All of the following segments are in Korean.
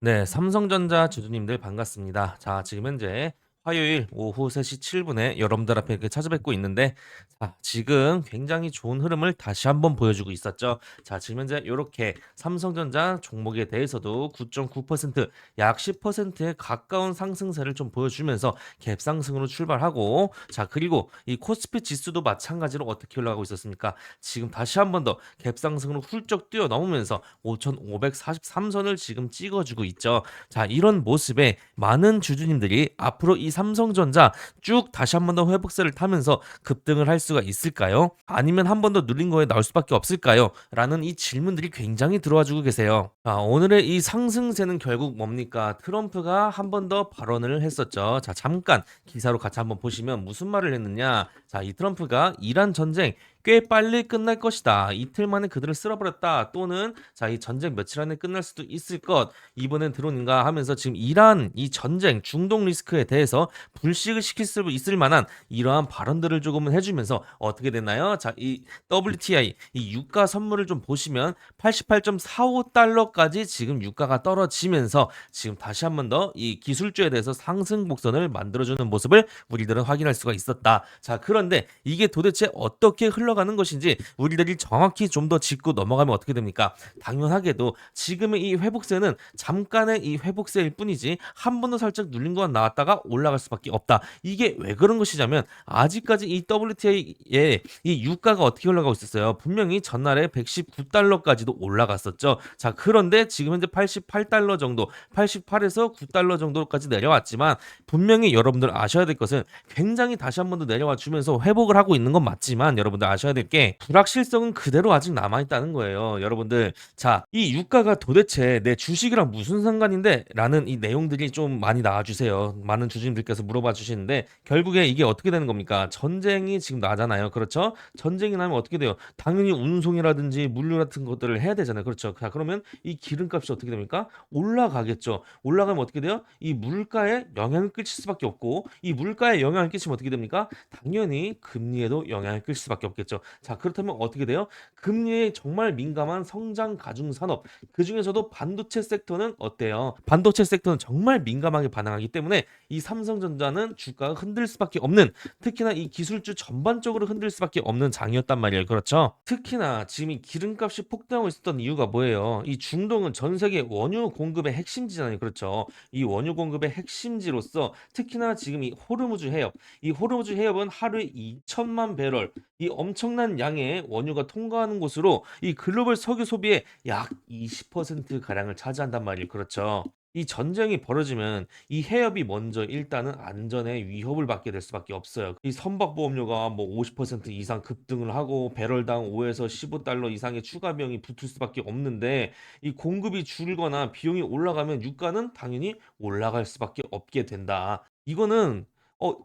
네, 삼성전자 주주님들 반갑습니다. 자, 지금 현재 화요일 오후 3시 7분에 여러분들 앞에 이렇게 찾아뵙고 있는데, 자, 지금 굉장히 좋은 흐름을 다시 한번 보여주고 있었죠. 자, 지금 현재 이렇게 삼성전자 종목에 대해서도 9.9%, 약 10%에 가까운 상승세를 좀 보여주면서 갭상승으로 출발하고, 자, 그리고 이 코스피 지수도 마찬가지로 어떻게 올라가고 있었습니까? 지금 다시 한번 더 갭상승으로 훌쩍 뛰어넘으면서 5,543선을 지금 찍어주고 있죠. 자, 이런 모습에 많은 주주님들이 앞으로 이 삼성전자 쭉 다시 한 번 더 회복세를 타면서 급등을 할 수가 있을까요? 아니면 한 번 더 눌린 거에 나올 수밖에 없을까요? 라는 이 질문들이 굉장히 들어와주고 계세요. 자, 오늘의 이 상승세는 결국 뭡니까? 트럼프가 한 번 더 발언을 했었죠. 자, 잠깐 기사로 같이 한번 보시면 무슨 말을 했느냐? 자, 이 트럼프가 이란 전쟁 꽤 빨리 끝날 것이다. 이틀 만에 그들을 쓸어버렸다. 또는 자, 이 전쟁 며칠 안에 끝날 수도 있을 것. 이번엔 드론인가 하면서 지금 이란 이 전쟁 중동 리스크에 대해서 불식을 시킬 수 있을 만한 이러한 발언들을 조금은 해주면서 어떻게 됐나요? 자, 이 WTI 이 유가 선물을 좀 보시면 88.45달러까지 지금 유가가 떨어지면서 지금 다시 한 번 더 이 기술주에 대해서 상승 곡선을 만들어주는 모습을 우리들은 확인할 수가 있었다. 자, 그런데 이게 도대체 어떻게 흘러가는 것인지 우리들이 정확히 좀 더 짚고 넘어가면 어떻게 됩니까? 당연하게도 지금의 이 회복세는 잠깐의 이 회복세일 뿐이지 한 번 더 살짝 눌린 것 나왔다가 올라갈 수밖에 없다. 이게 왜 그런 것이냐면 아직까지 이 WTI의 이 유가가 어떻게 올라가고 있었어요. 분명히 전날에 119달러까지도 올라갔었죠. 자, 그런데 지금 현재 88달러 정도, 88에서 9달러 정도까지 내려왔지만 분명히 여러분들 아셔야 될 것은 굉장히 다시 한 번 더 내려와 주면서 회복을 하고 있는 건 맞지만 여러분들 아셔야 될 게 불확실성은 그대로 아직 남아 있다는 거예요. 여러분들, 자, 이 유가가 도대체 내 주식이랑 무슨 상관인데? 라는 이 내용들이 좀 많이 나와 주세요. 많은 주주님들께서 물어봐 주시는데 결국에 이게 어떻게 되는 겁니까? 전쟁이 지금 나잖아요. 그렇죠? 전쟁이 나면 어떻게 돼요? 당연히 운송이라든지 물류 같은 것들을 해야 되잖아요. 그렇죠? 자, 그러면 이 기름값이 어떻게 됩니까? 올라가겠죠. 올라가면 어떻게 돼요? 이 물가에 영향을 끼칠 수밖에 없고 이 물가에 영향을 끼치면 어떻게 됩니까? 당연히 금리에도 영향을 끼칠 수밖에 없겠죠. 자, 그렇다면 어떻게 돼요? 금리에 정말 민감한 성장 가중 산업 그중에서도 반도체 섹터는 어때요? 반도체 섹터는 정말 민감하게 반응하기 때문에 이 삼성전자는 주가가 흔들 수밖에 없는 특히나 이 기술주 전반적으로 흔들 수밖에 없는 장이었단 말이에요. 그렇죠? 특히나 지금 이 기름값이 폭등하고 있었던 이유가 뭐예요? 이 중동은 전 세계 원유 공급의 핵심지잖아요. 그렇죠? 이 원유 공급의 핵심지로서 특히나 지금 이 호르무즈 해협, 이 호르무즈 해협은 하루에 2천만 배럴, 이 엄청난 양의 원유가 통과하는 곳으로 이 글로벌 석유 소비의 약 20% 가량을 차지한단 말이에요. 그렇죠? 이 전쟁이 벌어지면 이 해협이 먼저 일단은 안전에 위협을 받게 될 수밖에 없어요. 이 선박보험료가 뭐 50% 이상 급등을 하고 배럴당 5에서 15달러 이상의 추가 비용이 붙을 수밖에 없는데 이 공급이 줄거나 비용이 올라가면 유가는 당연히 올라갈 수밖에 없게 된다. 이거는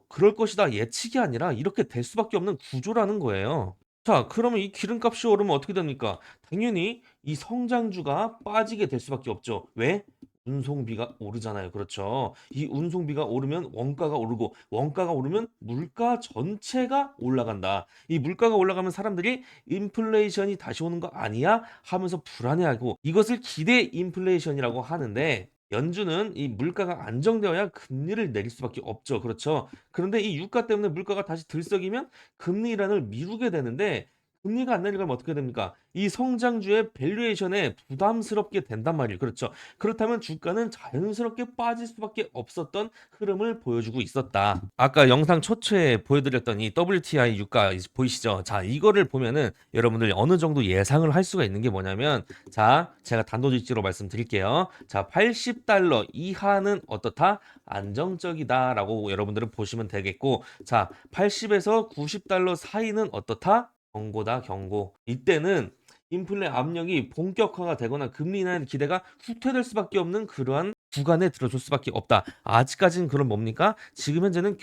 그럴 것이다 예측이 아니라 이렇게 될 수밖에 없는 구조라는 거예요. 자, 그러면 이 기름값이 오르면 어떻게 됩니까? 당연히 이 성장주가 빠지게 될 수밖에 없죠. 왜? 운송비가 오르잖아요. 그렇죠. 이 운송비가 오르면 원가가 오르고 원가가 오르면 물가 전체가 올라간다. 이 물가가 올라가면 사람들이 인플레이션이 다시 오는 거 아니야? 하면서 불안해하고 이것을 기대 인플레이션이라고 하는데 연준은 이 물가가 안정되어야 금리를 내릴 수밖에 없죠. 그렇죠. 그런데 이 유가 때문에 물가가 다시 들썩이면 금리 인하를 미루게 되는데 금리가 안 내려가면 어떻게 됩니까? 이 성장주의 밸류에이션에 부담스럽게 된단 말이에요. 그렇죠. 그렇다면 주가는 자연스럽게 빠질 수밖에 없었던 흐름을 보여주고 있었다. 아까 영상 초초에 보여드렸던 이 WTI 유가 보이시죠? 자, 이거를 보면은 여러분들 어느 정도 예상을 할 수가 있는 게 뭐냐면 자, 제가 단도직입적으로 말씀드릴게요. 자, 80달러 이하는 어떻다? 안정적이다라고 여러분들은 보시면 되겠고 자, 80에서 90달러 사이는 어떻다? 경고다, 경고. 이때는 인플레 압력이 본격화가 되거나 금리 인하의 기대가 후퇴될 수밖에 없는 그러한 구간에 들어줄 수밖에 없다. 아직까지는 그런 뭡니까? 지금 현재는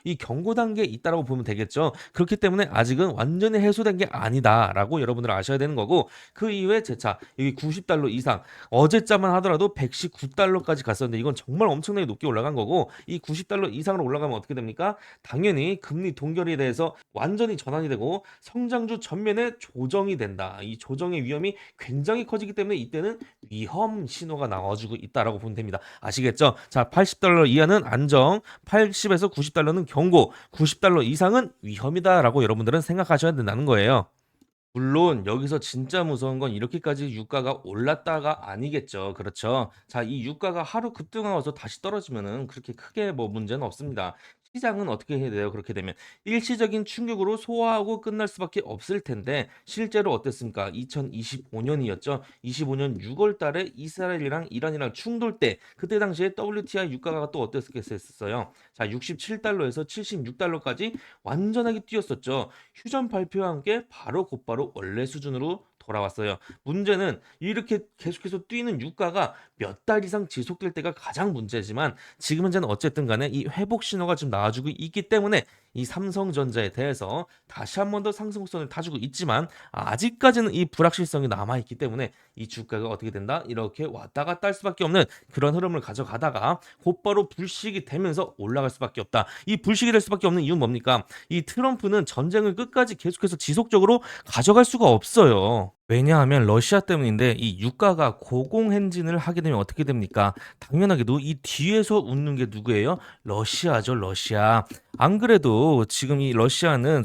이 경고 단계에 있다라고 보면 되겠죠. 그렇기 때문에 아직은 완전히 해소된 게 아니다라고 여러분들 아셔야 되는 거고 그 이후에 제차 여기 90달러 이상 어제자만 하더라도 119달러까지 갔었는데 이건 정말 엄청나게 높게 올라간 거고 이 90달러 이상으로 올라가면 어떻게 됩니까? 당연히 금리 동결에 대해서 완전히 전환이 되고 성장주 전면에 조정이 된다. 이 조정의 위험이 굉장히 커지기 때문에 이때는 위험 신호가 나와주고 있다라고 보면 됩니다. 아시겠죠? 자, 80달러 이하는 안정, 80에서 90달러는 경고, 90달러 이상은 위험이다라고 여러분들은 생각하셔야 된다는 거예요. 물론 여기서 진짜 무서운 건 이렇게까지 유가가 올랐다가 아니겠죠. 그렇죠. 자, 이 유가가 하루 급등하고서 다시 떨어지면은 그렇게 크게 뭐 문제는 없습니다. 시장은 어떻게 해야 돼요? 그렇게 되면 일시적인 충격으로 소화하고 끝날 수밖에 없을 텐데 실제로 어땠습니까? 2025년이었죠. 25년 6월 달에 이스라엘이랑 이란이랑 충돌 때 그때 당시에 WTI 유가가 또 어땠겠어요? 자, 67달러에서 76달러까지 완전하게 뛰었었죠. 휴전 발표와 함께 바로 곧바로 원래 수준으로 돌아왔어요. 문제는 이렇게 계속해서 뛰는 유가가 몇 달 이상 지속될 때가 가장 문제지만 지금 현재는 어쨌든 간에 이 회복 신호가 좀 나와주고 있기 때문에 이 삼성전자에 대해서 다시 한 번 더 상승선을 타주고 있지만 아직까지는 이 불확실성이 남아있기 때문에 이 주가가 어떻게 된다? 이렇게 왔다 갔다 할 수밖에 없는 그런 흐름을 가져가다가 곧바로 불식이 되면서 올라갈 수밖에 없다. 이 불식이 될 수밖에 없는 이유는 뭡니까? 이 트럼프는 전쟁을 끝까지 계속해서 지속적으로 가져갈 수가 없어요. 왜냐하면 러시아 때문인데 이 유가가 고공행진을 하게 되면 어떻게 됩니까? 당연하게도 이 뒤에서 웃는 게 누구예요? 러시아죠, 러시아. 안 그래도 지금 이 러시아는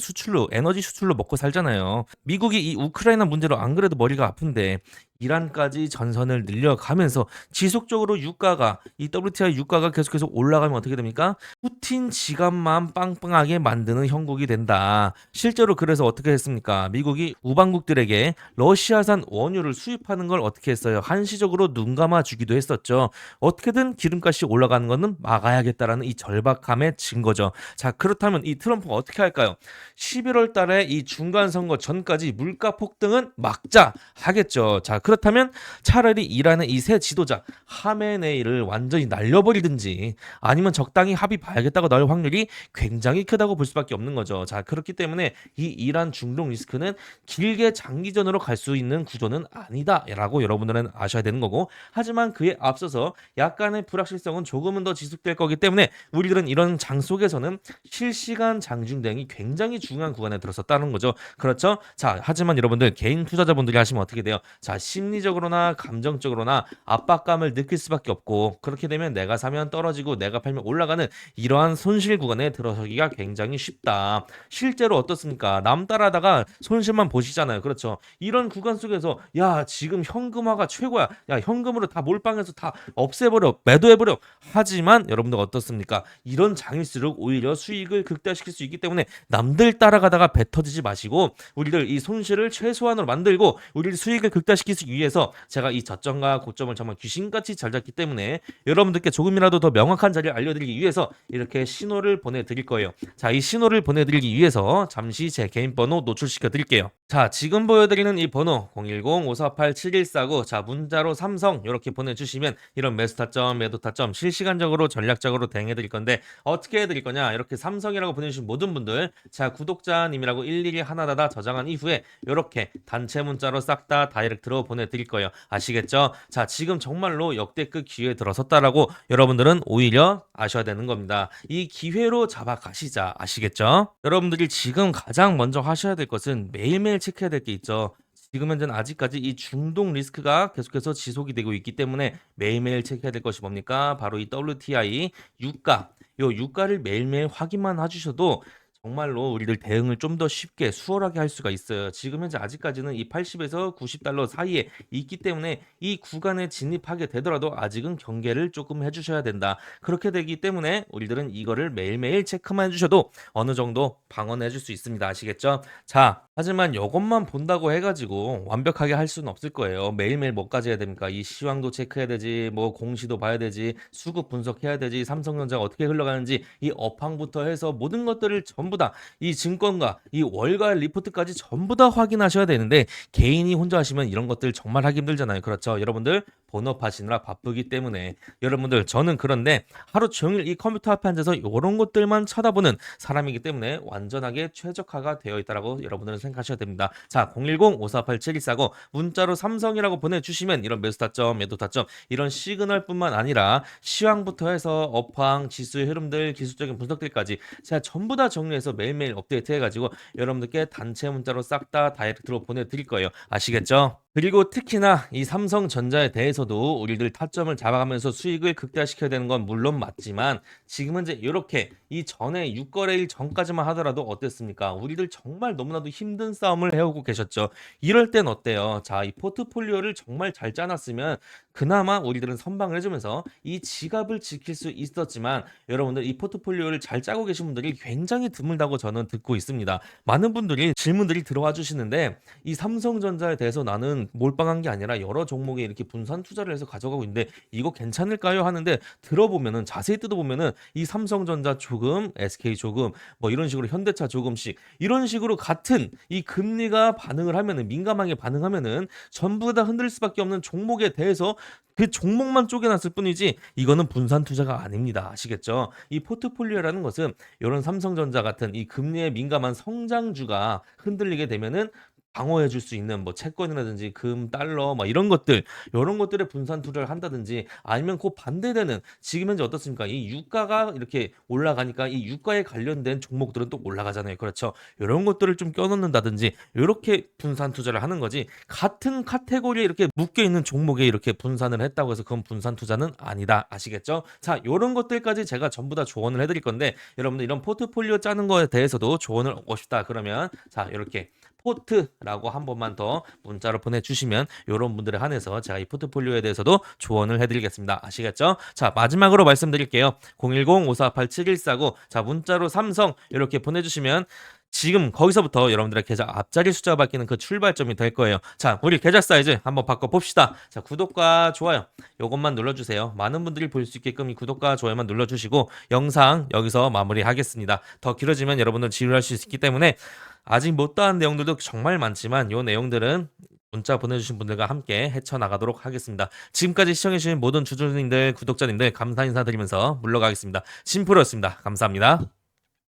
에너지 수출로 먹고 살잖아요. 미국이 이 우크라이나 문제로 안 그래도 머리가 아픈데 이란까지 전선을 늘려가면서 지속적으로 이 WTI 유가가 계속해서 올라가면 어떻게 됩니까? 푸틴 지갑만 빵빵하게 만드는 형국이 된다. 실제로 그래서 어떻게 했습니까? 미국이 우방국들에게 러시아산 원유를 수입하는 걸 어떻게 했어요? 한시적으로 눈 감아 주기도 했었죠. 어떻게든 기름값이 올라가는 거는 막아야겠다라는 이 절박함의 증거죠. 자, 그렇다면 이 트럼프가 어떻게 할까요? 11월 달에 이 중간 선거 전까지 물가 폭등은 막자 하겠죠. 자, 그렇다면 차라리 이란의 이 새 지도자 하메네이를 완전히 날려버리든지 아니면 적당히 합의 봐야겠다고 나올 확률이 굉장히 크다고 볼 수밖에 없는 거죠. 자, 그렇기 때문에 이 이란 중동 리스크는 길게 장기전으로 갈 수 있는 구조는 아니다라고 여러분들은 아셔야 되는 거고 하지만 그에 앞서서 약간의 불확실성은 조금은 더 지속될 거기 때문에 우리들은 이런 장 속에서는 실시간 장중 대응이 굉장히 중요한 구간에 들어섰다는 거죠. 그렇죠? 자, 하지만 여러분들 개인 투자자분들이 하시면 어떻게 돼요? 자, 심리적으로나 감정적으로나 압박감을 느낄 수밖에 없고 그렇게 되면 내가 사면 떨어지고 내가 팔면 올라가는 이러한 손실 구간에 들어서기가 굉장히 쉽다. 실제로 어떻습니까? 남 따라다가 손실만 보시잖아요. 그렇죠? 이런 구간 속에서 야, 지금 현금화가 최고야. 야, 현금으로 다 몰빵해서 다 없애버려. 매도해버려. 하지만 여러분들 어떻습니까? 이런 장일수록 오히려 수익을 극대화시킬 수 있기 때문에 남들 따라가다가 배 터지지 마시고 우리들 이 손실을 최소한으로 만들고 우리를 수익을 극대화시키기 위해서 제가 이 저점과 고점을 정말 귀신같이 잘 잡기 때문에 여러분들께 조금이라도 더 명확한 자리를 알려드리기 위해서 이렇게 신호를 보내드릴 거예요. 자, 이 신호를 보내드리기 위해서 잠시 제 개인 번호 노출시켜 드릴게요. 자, 지금 보여드리는 이 번호 010-548-7149 자, 문자로 삼성 이렇게 보내주시면 이런 매수 타점, 매도 타점 실시간적으로 전략적으로 대응해 드릴 건데 어떻게 해드릴 거냐 이렇게 삼성이라고 보내주신 모든 분들 자, 구독자님이라고 일일이 하나하나 저장한 이후에 이렇게 단체 문자로 싹 다 다이렉트로 보내드릴 거예요. 아시겠죠? 자, 지금 정말로 역대급 기회에 들어섰다라고 여러분들은 오히려 아셔야 되는 겁니다. 이 기회로 잡아가시자. 아시겠죠? 여러분들이 지금 가장 먼저 하셔야 될 것은 매일매일 체크해야 될 게 있죠. 지금 현재는 아직까지 이 중동 리스크가 계속해서 지속이 되고 있기 때문에 매일매일 체크해야 될 것이 뭡니까? 바로 이 WTI 유가. 요 유가를 매일매일 확인만 해주셔도 정말로 우리들 대응을 좀 더 쉽게 수월하게 할 수가 있어요. 지금 현재 아직까지는 이 80에서 90달러 사이에 있기 때문에 이 구간에 진입하게 되더라도 아직은 경계를 조금 해주셔야 된다. 그렇게 되기 때문에 우리들은 이거를 매일매일 체크만 해주셔도 어느 정도 방어해 줄 수 있습니다. 아시겠죠? 자, 하지만 이것만 본다고 해가지고 완벽하게 할 수는 없을 거예요. 매일매일 뭐까지 해야 됩니까? 이 시황도 체크해야 되지, 뭐 공시도 봐야 되지, 수급 분석해야 되지, 삼성전자가 어떻게 흘러가는지 이 업황부터 해서 모든 것들을 전부 다 이 증권가, 이 월가 리포트까지 전부 다 확인하셔야 되는데 개인이 혼자 하시면 이런 것들 정말 하기 힘들잖아요. 그렇죠? 여러분들 본업하시느라 바쁘기 때문에 여러분들 저는 그런데 하루 종일 이 컴퓨터 앞에 앉아서 이런 것들만 쳐다보는 사람이기 때문에 완전하게 최적화가 되어 있다라고 여러분들은 생각하셔야 됩니다. 자, 010-5487-149 문자로 삼성이라고 보내주시면 이런 매수 타점, 매도 타점 이런 시그널뿐만 아니라 시황부터 해서 업황, 지수의 흐름들, 기술적인 분석들까지 제가 전부 다 정리해서 매일매일 업데이트 해가지고 여러분들께 단체 문자로 싹 다 다이렉트로 보내드릴 거예요. 아시겠죠? 그리고 특히나 이 삼성전자에 대해서도 우리들 타점을 잡아가면서 수익을 극대화시켜야 되는 건 물론 맞지만 지금은 이제 이렇게 이 전에 6거래일 전까지만 하더라도 어땠습니까? 우리들 정말 너무나도 힘든 싸움을 해오고 계셨죠. 이럴 땐 어때요? 자, 이 포트폴리오를 정말 잘 짜놨으면 그나마 우리들은 선방을 해주면서 이 지갑을 지킬 수 있었지만 여러분들 이 포트폴리오를 잘 짜고 계신 분들이 굉장히 드물다고 저는 듣고 있습니다. 많은 분들이 질문들이 들어와 주시는데 이 삼성전자에 대해서 나는 몰빵한 게 아니라 여러 종목에 이렇게 분산 투자를 해서 가져가고 있는데 이거 괜찮을까요? 하는데 들어보면은 자세히 뜯어보면은 이 삼성전자 조금, SK 조금, 뭐 이런 식으로 현대차 조금씩 이런 식으로 같은 이 금리가 반응을 하면은 민감하게 반응하면은 전부 다 흔들 수밖에 없는 종목에 대해서 그 종목만 쪼개놨을 뿐이지 이거는 분산 투자가 아닙니다. 아시겠죠? 이 포트폴리오라는 것은 이런 삼성전자 같은 이 금리에 민감한 성장주가 흔들리게 되면은 방어해 줄 수 있는 뭐 채권이라든지 금, 달러 뭐 이런 것들 요런 것들에 분산 투자를 한다든지 아니면 그 반대되는 지금 현재 어떻습니까? 이 유가가 이렇게 올라가니까 이 유가에 관련된 종목들은 또 올라가잖아요. 그렇죠? 요런 것들을 좀 껴넣는다든지 요렇게 분산 투자를 하는 거지 같은 카테고리에 이렇게 묶여 있는 종목에 이렇게 분산을 했다고 해서 그건 분산 투자는 아니다. 아시겠죠? 자, 요런 것들까지 제가 전부 다 조언을 해드릴 건데 여러분들 이런 포트폴리오 짜는 거에 대해서도 조언을 얻고 싶다 그러면 자, 요렇게 포트라고 한 번만 더 문자로 보내주시면 이런 분들에 한해서 제가 이 포트폴리오에 대해서도 조언을 해드리겠습니다. 아시겠죠? 자, 마지막으로 말씀드릴게요. 010-5487-149 자, 문자로 삼성 이렇게 보내주시면 지금 거기서부터 여러분들의 계좌 앞자리 숫자가 바뀌는 그 출발점이 될 거예요. 자, 우리 계좌 사이즈 한번 바꿔봅시다. 자, 구독과 좋아요 요것만 눌러주세요. 많은 분들이 볼 수 있게끔 이 구독과 좋아요만 눌러주시고 영상 여기서 마무리하겠습니다. 더 길어지면 여러분들 지루할 수 있기 때문에 아직 못다한 내용들도 정말 많지만 이 내용들은 문자 보내주신 분들과 함께 헤쳐나가도록 하겠습니다. 지금까지 시청해주신 모든 주주님들, 구독자님들 감사 인사드리면서 물러가겠습니다. 심프로였습니다. 감사합니다.